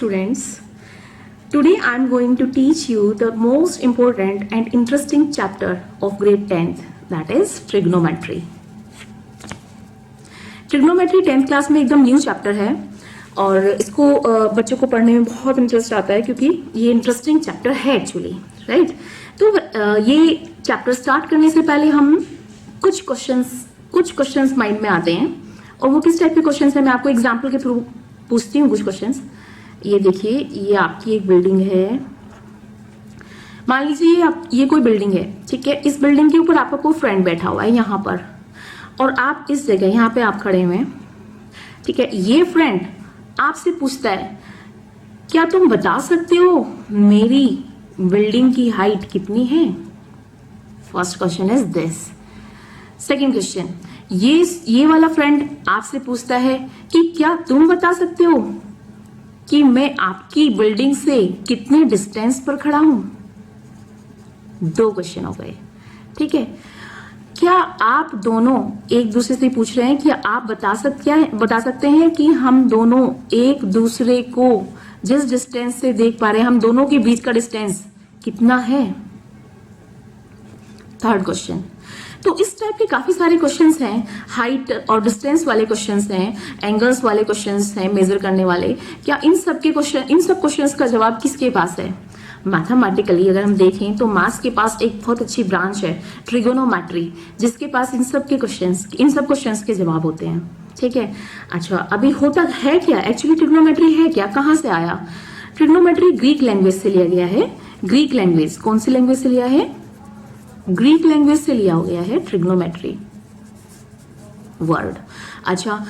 students. Today I am going to teach you the most important and interesting chapter of grade 10th, that is trigonometry. Trigonometry 10th class में एकदम new chapter है और इसको बच्चों को पढ़ने में बहुत इंटरेस्ट आता है क्योंकि ये इंटरेस्टिंग चैप्टर है एक्चुअली, राइट? तो ये चैप्टर स्टार्ट करने से पहले हम कुछ क्वेश्चंस माइंड में आते हैं और वो किस टाइप के क्वेश्चंस है मैं आपको एग्जांपल के थ्रू पूछती हूँ कुछ क्वेश्चंस। ये देखिए, ये आपकी एक बिल्डिंग है, मान लीजिए ये कोई बिल्डिंग है, ठीक है? इस बिल्डिंग के ऊपर आपका कोई फ्रेंड बैठा हुआ है यहाँ पर और आप इस जगह यहाँ पे आप खड़े हुए हैं, ठीक है? ये फ्रेंड आपसे पूछता है क्या तुम बता सकते हो मेरी बिल्डिंग की हाइट कितनी है? First question is this. Second question, ये वाला फ्रेंड आपसे पूछता है कि क्या तुम बता सकते हो कि मैं आपकी बिल्डिंग से कितने डिस्टेंस पर खड़ा हूं? दो क्वेश्चन हो गए, ठीक है? क्या आप दोनों एक दूसरे से पूछ रहे हैं कि आप बता सकते हैं कि हम दोनों एक दूसरे को जिस डिस्टेंस से देख पा रहे हैं हम दोनों के बीच का डिस्टेंस कितना है? Third question. तो इस टाइप के काफी सारे क्वेश्चंस हैं, हाइट और डिस्टेंस वाले क्वेश्चंस हैं, एंगल्स वाले क्वेश्चंस हैं, मेजर करने वाले। क्या इन सब क्वेश्चंस का जवाब किसके पास है? मैथमेटिकली अगर हम देखें तो मैथ्स के पास एक बहुत अच्छी ब्रांच है ट्रिगोनोमेट्री, जिसके पास इन सब क्वेश्चंस के जवाब होते हैं, ठीक है? अच्छा, अभी होता है क्या एक्चुअली ट्रिगोनोमेट्री है क्या, कहां से आया? ट्रिगोनोमेट्री ग्रीक लैंग्वेज से लिया गया है। ग्रीक लैंग्वेज कौन सी लैंग्वेज से लिया है? ग्रीक लैंग्वेज से लिया गया है ट्रिग्नोमेट्री वर्ड। अच्छा,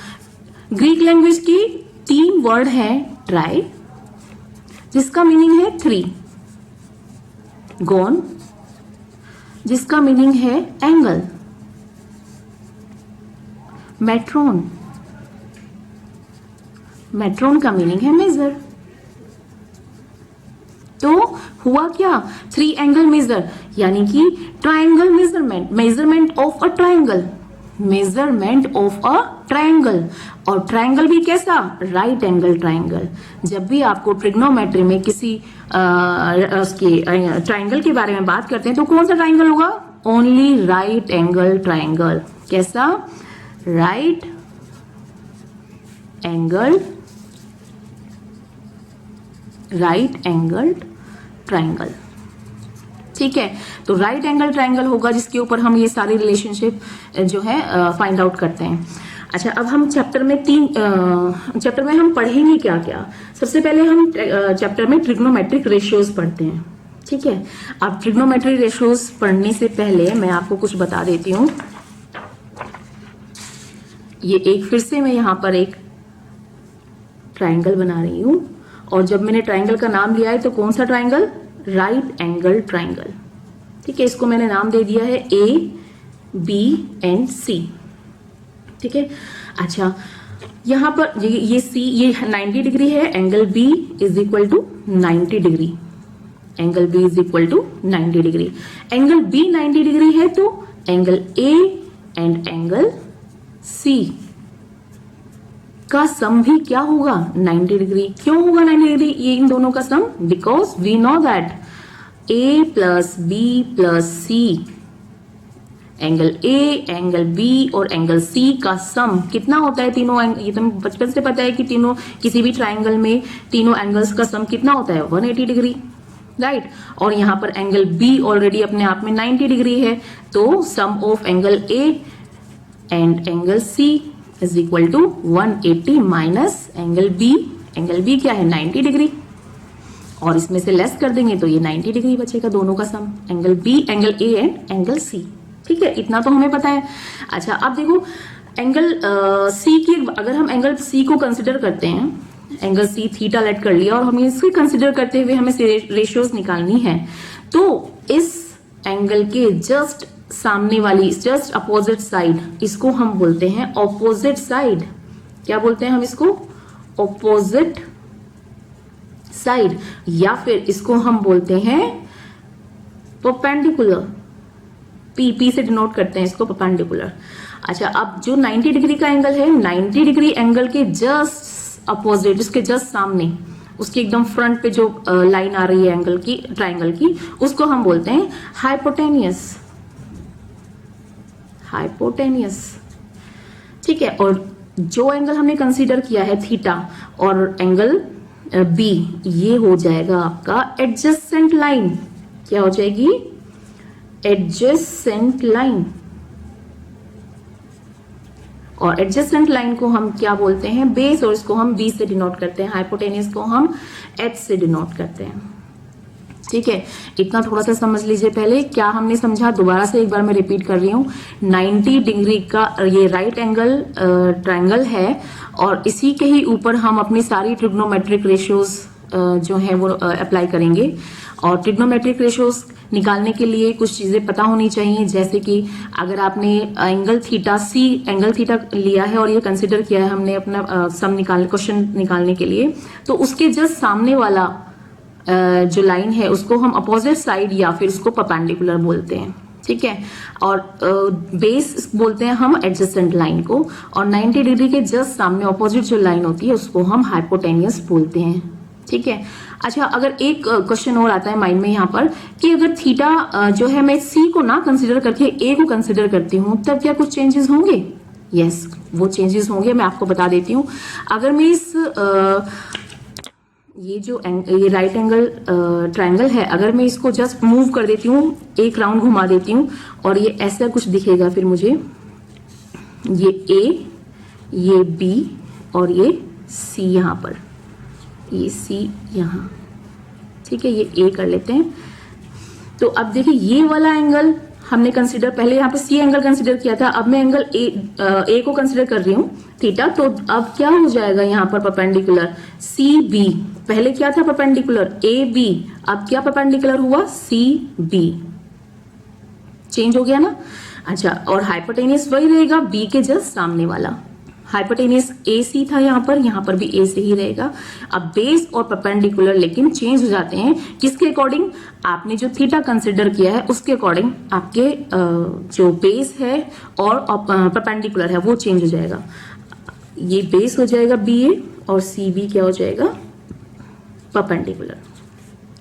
ग्रीक लैंग्वेज की 3 वर्ड हैं, ट्राई जिसका मीनिंग है 3, गोन जिसका मीनिंग है एंगल, मेट्रोन का मीनिंग है मेजर। तो हुआ क्या? 3 एंगल मेजर यानी कि triangle measurement of a triangle. और ट्राइंगल भी कैसा? Right angle triangle. जब भी आपको ट्रिग्नोमेट्री में किसी ट्राइंगल के बारे में बात करते हैं तो कौन सा ट्राइंगल होगा? Only right angle triangle. कैसा? राइट एंगल ट्राइंगल, ठीक है? तो राइट एंगल ट्राइंगल होगा जिसके ऊपर हम ये सारी रिलेशनशिप जो है फाइंड आउट करते हैं। अच्छा, अब हम चैप्टर में हम पढ़ेंगे क्या क्या? सबसे पहले हम चैप्टर में ट्रिग्नोमेट्रिक रेशियोज पढ़ते हैं, ठीक है? अब ट्रिग्नोमेट्रिक रेशियोज पढ़ने से पहले मैं आपको कुछ बता देती हूँ। ये एक फिर से मैं यहाँ पर एक ट्राइंगल बना रही हूँ और जब मैंने ट्राइंगल का नाम लिया है तो कौन सा ट्राइंगल? राइट एंगल ट्राइंगल, ठीक है? इसको मैंने नाम दे दिया है ABNC, ठीक है? अच्छा, यहां पर ये C ये 90 डिग्री है, angle B is equal to 90 degree. Angle B is equal to 90 degree. Angle B 90 degree है तो angle A and angle C का सम भी क्या होगा? 90 डिग्री। क्यों होगा 90 डिग्री ये इन दोनों का sum? Because we know that A plus B plus C, angle A, angle B और एंगल C का सम कितना होता है? तीनों ये तो बचपन से पता है कि तीनों किसी भी ट्राइंगल में तीनों एंगल्स का सम कितना होता है? 180 डिग्री, राइट? और यहाँ पर एंगल B ऑलरेडी अपने आप में 90 डिग्री है तो sum of angle A and angle C is equal to 180 minus angle B। Angle B क्या है? 90 डिग्री, और इसमें से लेस कर देंगे तो ये 90 डिग्री बचेगा दोनों का sum, angle B, angle A and angle C, ठीक है? इतना तो हमें पता है। अच्छा, अब देखो एंगल C की, अगर हम एंगल C को कंसिडर करते हैं, एंगल C थीटा लेट कर लिया और हमें इसको कंसिडर करते हुए हमें रेशियोज निकालनी है, तो इस एंगल के जस्ट सामने वाली जस्ट अपोजिट साइड, इसको हम बोलते हैं ऑपोजिट साइड। क्या बोलते हैं हम इसको? ऑपोजिट साइड, या फिर इसको हम बोलते हैं परपेंडिकुलर। पी से डिनोट करते हैं इसको, परपेंडिकुलर। अच्छा, अब जो 90 डिग्री का एंगल है, 90 डिग्री एंगल के जस्ट अपोजिट, उसके जस्ट सामने उसके एकदम फ्रंट पे जो लाइन आ रही है एंगल की, ट्राइंगल की, उसको हम बोलते हैं हाइपोटेनियस। हाइपोटेनियस, ठीक है। और जो एंगल हमने कंसीडर किया है थीटा और एंगल बी, ये हो जाएगा आपका एडजेसेंट लाइन। क्या हो जाएगी? Adjacent line. और एडजेसेंट लाइन को हम क्या बोलते हैं? बेस। और इसको हम बी से डिनोट करते हैं, हाइपोटेनियस को हम एच से डिनोट करते हैं, ठीक है। इतना थोड़ा सा समझ लीजिए पहले क्या हमने समझा। दोबारा से एक बार मैं रिपीट कर रही हूँ। 90 डिग्री का ये राइट एंगल ट्रायंगल है और इसी के ही ऊपर हम अपनी सारी ट्रिग्नोमेट्रिक रेशियोज जो है वो अप्लाई करेंगे। और ट्रिग्नोमेट्रिक रेशियोज निकालने के लिए कुछ चीजें पता होनी चाहिए, जैसे कि अगर आपने angle theta, see angle theta लिया है और ये कंसिडर किया है हमने अपना सम निकालने, क्वेश्चन निकालने के लिए, तो उसके जस्ट सामने वाला जो लाइन है उसको हम अपोजिट साइड या फिर उसको परपेंडिकुलर बोलते हैं, ठीक है। और बेस बोलते हैं हम एडजेसेंट लाइन को, और 90 डिग्री के जस्ट सामने अपोजिट जो लाइन होती है उसको हम हाइपोटेनियस बोलते हैं, ठीक है। अच्छा, अगर एक क्वेश्चन और आता है माइंड में यहाँ पर कि अगर थीटा जो है मैं सी को ना कंसिडर करके ए को कंसिडर करती हूँ तब क्या कुछ चेंजेस होंगे? यस, वो चेंजेस होंगे। मैं आपको बता देती हूँ। अगर मैं इस ये राइट एंगल ट्रायंगल है, अगर मैं इसको जस्ट मूव कर देती हूँ, एक राउंड घुमा देती हूँ और ये ऐसा कुछ दिखेगा, फिर मुझे ये ए, ये बी और ये सी यहाँ पर, ये सी यहाँ, ठीक है, ये ए कर लेते हैं। तो अब देखिए ये वाला एंगल हमने कंसीडर, पहले यहाँ पे सी एंगल कंसीडर किया था, अब मैं एंगल ए को कंसीडर कर रही हूँ थीटा। तो अब क्या हो जाएगा यहाँ पर परपेंडिकुलर? C B. पहले क्या था परपेंडिकुलर? A B. अब क्या परपेंडिकुलर हुआ? C B. चेंज हो गया ना? अच्छा, और हाइपोटेनियस वही रहेगा, बी के जस्ट सामने वाला। हाइपोटेनियस ए सी था यहाँ पर भी ए से ही रहेगा। अब बेस और परपेंडिकुलर लेकिन चेंज हो जाते हैं, किसके अकॉर्डिंग? आपने जो थीटा कंसिडर किया है उसके अकॉर्डिंग आपके जो बेस है और परपेंडिकुलर है वो चेंज हो जाएगा। ये बेस हो जाएगा बी ए और सी बी क्या हो जाएगा? परपेंडिकुलर,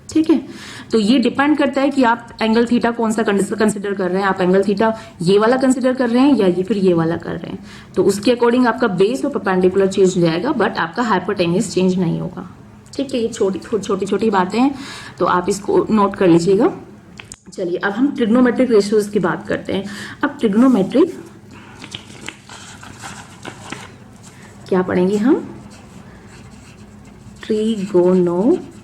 ठीक है। तो ये डिपेंड करता है कि आप एंगल थीटा कौन सा कंसिडर कर रहे हैं। आप एंगल थीटा ये वाला कंसिडर कर रहे हैं या ये फिर ये वाला कर रहे हैं, तो उसके अकॉर्डिंग आपका बेस और परपेंडिकुलर चेंज हो जाएगा, बट आपका हाइपोटेनियस चेंज नहीं होगा, ठीक है। ये छोटी छोटी बातें हैं, तो आप इसको नोट कर लीजिएगा। चलिए अब हम ट्रिग्नोमेट्रिक रेशियोज की बात करते हैं। अब ट्रिग्नोमेट्रिक क्या पढ़ेंगे हम? ट्रिगोनोमेट्रिक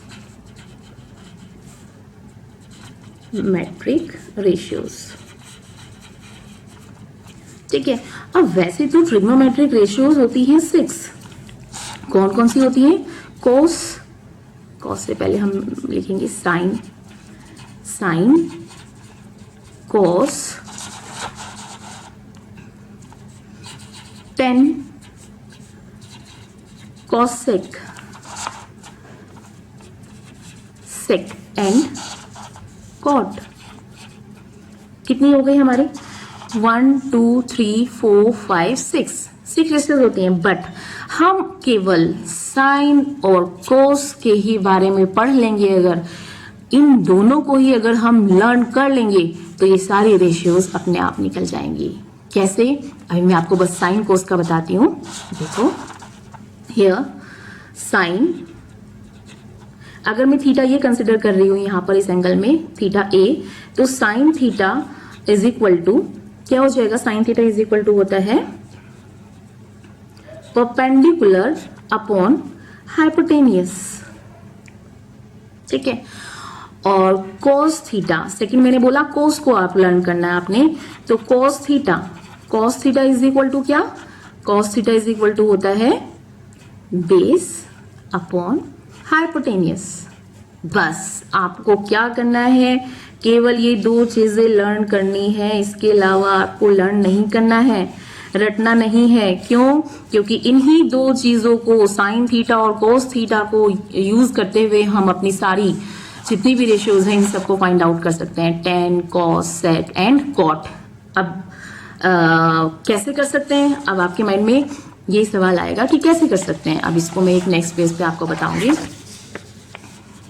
रेशियोज, ठीक है। अब वैसे तो ट्रिग्नोमेट्रिक रेशियोज होती हैं 6। कौन कौन सी होती है? कोस, कॉस से पहले हम लिखेंगे sine, sine, cos, tan, cosec, sec and cot. कितनी हो गई हमारी? 1 2 3 4 5 6 रेशियोज होती हैं, बट हम केवल साइन और कोस के ही बारे में पढ़ लेंगे। अगर इन दोनों को ही अगर हम लर्न कर लेंगे तो ये सारी रेशियोज अपने आप निकल जाएंगी। कैसे? अभी मैं आपको बस साइन कोस का बताती हूँ। देखो हियर साइन, अगर मैं थीटा ये कंसिडर कर रही हूँ यहाँ पर इस एंगल में थीटा ए, तो sine theta is equal to क्या हो जाएगा? Sine theta is equal to होता है परपेंडिकुलर अपॉन हाइपोटेनियस, ठीक है। और कोस थीटा, सेकंड मैंने बोला कोस को आप लर्न करना है आपने, तो cos theta is equal to क्या? Cos theta is equal to होता है बेस अपॉन हाइपोटेनियस। बस आपको क्या करना है? केवल ये दो चीजें लर्न करनी है, इसके अलावा आपको लर्न नहीं करना है, रटना नहीं है। क्यों? क्योंकि इन्हीं दो चीजों को, साइन थीटा और कोस थीटा को यूज करते हुए हम अपनी सारी जितनी भी रेशियोज हैं इन सबको फाइंड आउट कर सकते हैं। Tan, cos, sec and cot. अब कैसे कर सकते हैं? अब आपके माइंड में ये सवाल आएगा कि कैसे कर सकते हैं। अब इसको मैं एक नेक्स्ट पेज पे आपको बताऊंगी।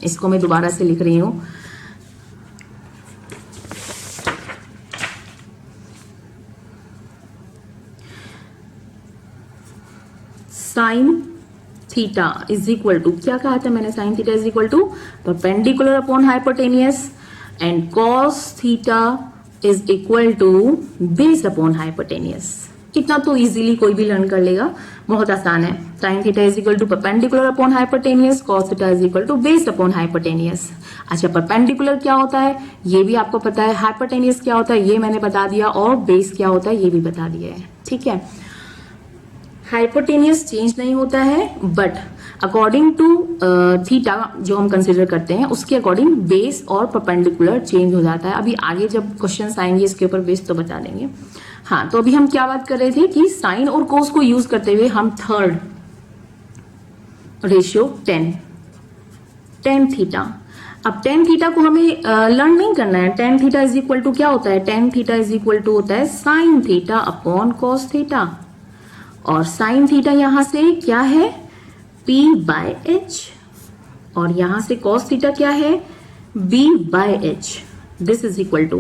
इसको मैं दोबारा से लिख रही हूँ। Sine theta is equal to, क्या कहा था मैंने, sine theta is equal to perpendicular upon hypotenuse, and cos theta is equal to base upon hypotenuse. इतना तो इजीली कोई भी लर्न कर लेगा, बहुत आसान है। Sine theta is equal to perpendicular upon hypotenuse, cos theta is equal to base upon hypotenuse. अच्छा, परपेंडिकुलर क्या होता है ये भी आपको पता है, हाइपोटेनियस क्या होता है ये मैंने बता दिया, और बेस क्या होता है ये भी बता दिया है। ठीक है, हाइपोटेनियस चेंज नहीं होता है, बट अकॉर्डिंग टू थीटा जो हम कंसिडर करते हैं उसके अकॉर्डिंग बेस और परपेंडिकुलर चेंज हो जाता है। अभी आगे जब क्वेश्चन आएंगे इसके ऊपर बेस तो बता देंगे। हाँ, तो अभी हम क्या बात कर रहे थे कि साइन और कोस को यूज करते हुए हम थर्ड रेशियो टेन थीटा, अब टेन थीटा को हमें लर्न नहीं करना है। Tan theta is equal to क्या होता है, tan theta is equal to होता है sine theta upon cos theta, और साइन थीटा यहां से क्या है P बाय एच, और यहां से कॉस थीटा क्या है B by H. This is equal to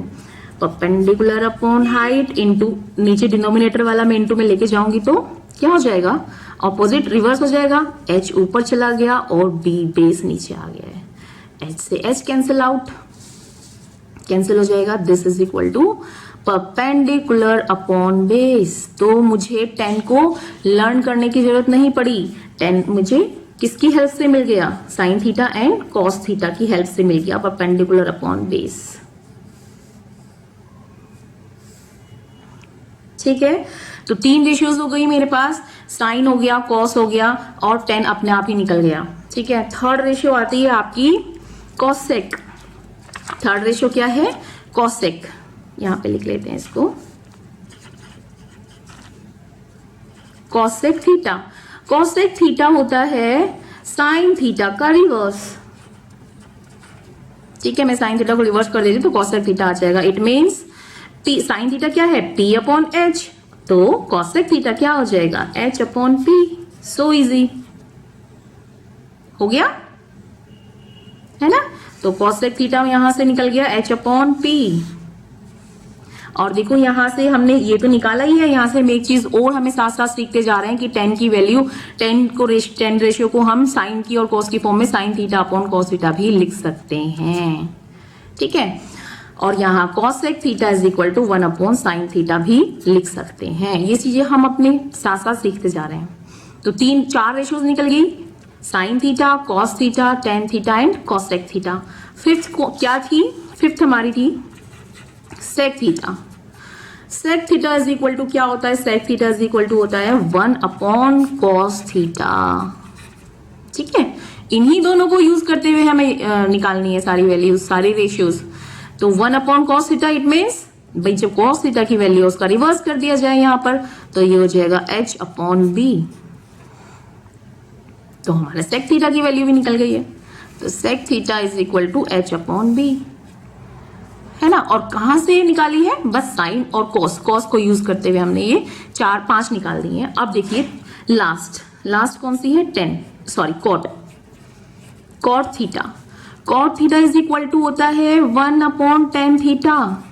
perpendicular upon height into, नीचे डिनोमिनेटर वाला मैं इंटू में लेके जाऊंगी तो क्या हो जाएगा, ऑपोजिट रिवर्स हो जाएगा, h ऊपर चला गया और b बेस नीचे आ गया है, h से h कैंसिल आउट, कैंसिल हो जाएगा। This is equal to perpendicular upon base. तो मुझे 10 को लर्न करने की जरूरत नहीं पड़ी, 10 मुझे किसकी हेल्प से मिल गया, sine theta and cos theta की हेल्प से मिल गया, परपेंडिकुलर अपॉन बेस। ठीक है, तो 3 रेशियोज हो गई मेरे पास, साइन हो गया, कॉस हो गया, और 10 अपने आप ही निकल गया। ठीक है, थर्ड रेशियो आती है आपकी कॉसेक। थर्ड रेशियो क्या है, कॉसेक, यहां पे लिख लेते हैं इसको, कॉसेक थीटा। कॉसेक थीटा होता है साइन थीटा का रिवर्स। ठीक है, मैं साइन थीटा को रिवर्स कर देती तो कॉसेक थीटा आ जाएगा। इट मीन्स साइन थीटा क्या है P अपॉन एच, तो कॉसेक थीटा क्या हो जाएगा H upon P। So easy हो गया है ना, तो कॉसेक थीटा यहां से निकल गया H अपॉन P। और देखो यहां से हमने ये तो निकाला ही है, यहां से हम एक चीज और हमें साथ साथ सीखते जा रहे हैं कि 10 की वैल्यू, 10 रेशियो को हम साइन की और कॉस की फॉर्म में sine theta upon cos theta भी लिख सकते हैं। ठीक है, और यहाँ cosec theta is equal to 1 upon sine theta भी लिख सकते हैं। ये चीजें हम अपने साथ साथ सीखते जा रहे हैं। तो 4 रेशियोज निकल गई, sine theta, cos theta, tan theta and cosec theta. Fifth क्या थी, फिफ्थ हमारी थी sec theta. Sec theta is equal to क्या होता है, sec theta is equal to होता है 1 अपॉन कॉस थीटा। ठीक है, इन्हीं दोनों को यूज करते हुए हमें निकालनी है सारी वैल्यूज, सारी रेशियोज। तो 1 upon cos theta, it means भाई जब कॉस थीटा की वैल्यू उसका रिवर्स कर दिया जाए यहां पर, तो ये हो जाएगा H अपॉन B। तो हमारा सेक थीटा की वैल्यू भी निकल गई है, तो sec theta is equal to H upon B, है ना। और कहां से निकाली है, बस साइन और कॉस को यूज करते हुए हमने ये 4-5 निकाल दी है। अब देखिए लास्ट कौन सी है, cot theta. Cot theta is equal to होता है 1 अपॉन टेन थीटा।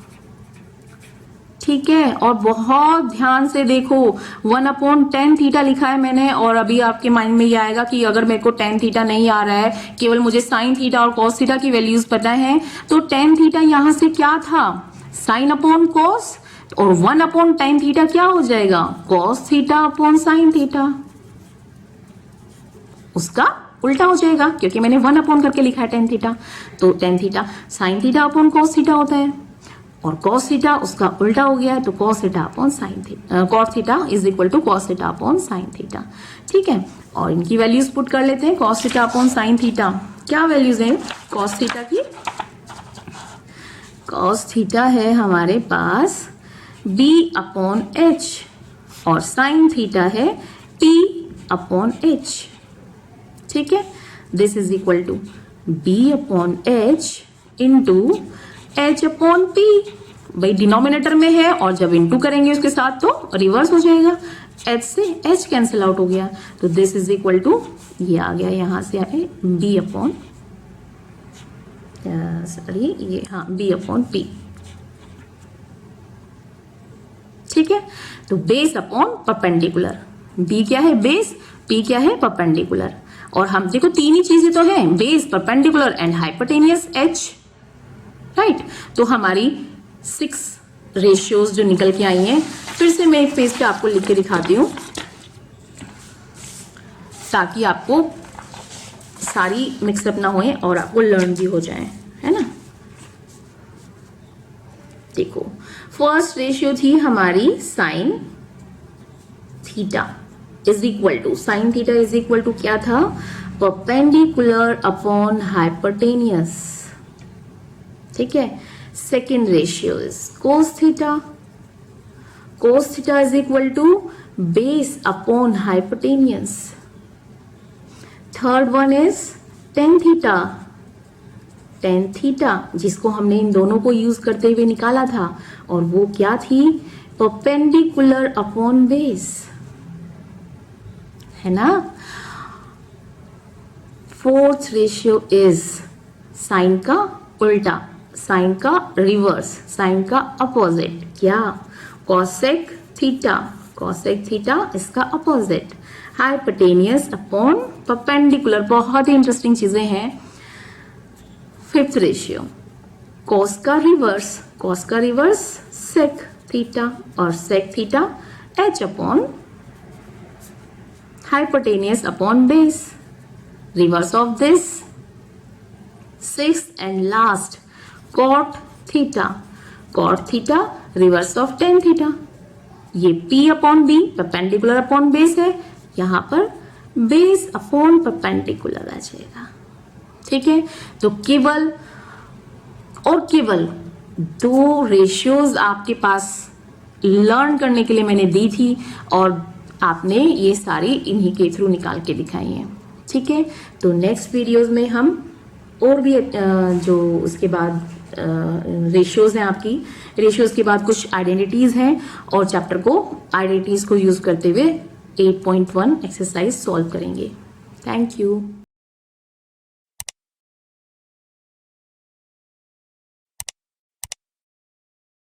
ठीक है, और बहुत ध्यान से देखो 1 अपॉन टेन थीटा लिखा है मैंने, और अभी आपके माइंड में ये आएगा कि अगर मेरे को टेन थीटा नहीं आ रहा है, केवल मुझे साइन थीटा और कॉस थीटा की वैल्यूज पता है, तो टेन थीटा यहां से क्या था, साइन अपॉन कॉस, और 1 अपॉन टेन थीटा क्या हो जाएगा, cos theta upon sine theta. उसका उल्टा हो जाएगा क्योंकि मैंने 1 अपॉन करके लिखा है टेन थीटा, तो tan theta sine theta upon cos theta होता है, और कॉस थीटा उसका उल्टा हो गया है, तो cos theta upon sine theta, cos theta is equal to cos theta upon sine theta. ठीक है, और इनकी वैल्यूज पुट कर लेते हैं। Cos theta upon sine theta क्या वैल्यूज है कॉस थीटा की, कॉस थीटा है हमारे पास B अपॉन H, और साइन थीटा है P अपॉन H। ठीक है, this is equal to B upon H into H upon P। भाई डिनोमिनेटर में है और जब इंटू करेंगे उसके साथ तो रिवर्स हो जाएगा, H से H कैंसिल आउट हो गया, तो दिस इज इक्वल टू ये आ गया, यहां से आए B अपॉन सॉरी ये हाँ बी अपॉन पी, ठीक है। तो बेस अपॉन परपेंडिकुलर, बी क्या है बेस, पी क्या है परपेंडिकुलर। और हम देखो तीन ही चीजें तो है, base, perpendicular and hypotenuse H, right. तो हमारी 6 रेशियोज जो निकल के आई हैं, फिर से मैं एक पेज पे आपको लिख के दिखाती हूँ ताकि आपको सारी मिक्सअप ना होए और आपको लर्न भी हो जाए, है ना। देखो फर्स्ट रेशियो थी हमारी sine theta is equal to, sine theta is equal to क्या था, परपेंडिकुलर अपॉन हाइपोटेनियस, ठीक है। Second ratio is cos theta, cos theta is equal to base upon hypotenuse. Third one is tan theta, tan theta जिसको हमने इन दोनों को use करते हुए निकाला था, और वो क्या थी, परपेंडिकुलर अपॉन बेस, है ना। फोर्थ रेशियो इज साइन का उल्टा, साइन का रिवर्स, साइन का अपोजिट, क्या, कॉसेक थीटा, कॉसेक थीटा इसका अपोजिट, हाइपोटेनियस अपॉन परपेंडिकुलर। बहुत ही इंटरेस्टिंग चीजें हैं। फिफ्थ रेशियो कॉस का रिवर्स, कॉस का रिवर्स सेक थीटा, और sec theta H upon hypotenuse upon base, reverse of this. Sixth and last cot theta, cot theta reverse of tan theta. ये P upon B perpendicular upon base है, यहां पर base upon perpendicular आ जाएगा, ठीक है। तो केवल और केवल 2 रेशियोज आपके पास लर्न करने के लिए मैंने दी थी, और आपने ये सारी इन्हीं के थ्रू निकाल के दिखाई है, ठीक है। तो नेक्स्ट वीडियोस में हम और भी जो उसके बाद रेशियोज हैं आपकी, रेशियोज के बाद कुछ आइडेंटिटीज हैं, और चैप्टर को आइडेंटिटीज को यूज करते हुए 8.1 एक्सरसाइज सॉल्व करेंगे। Thank you.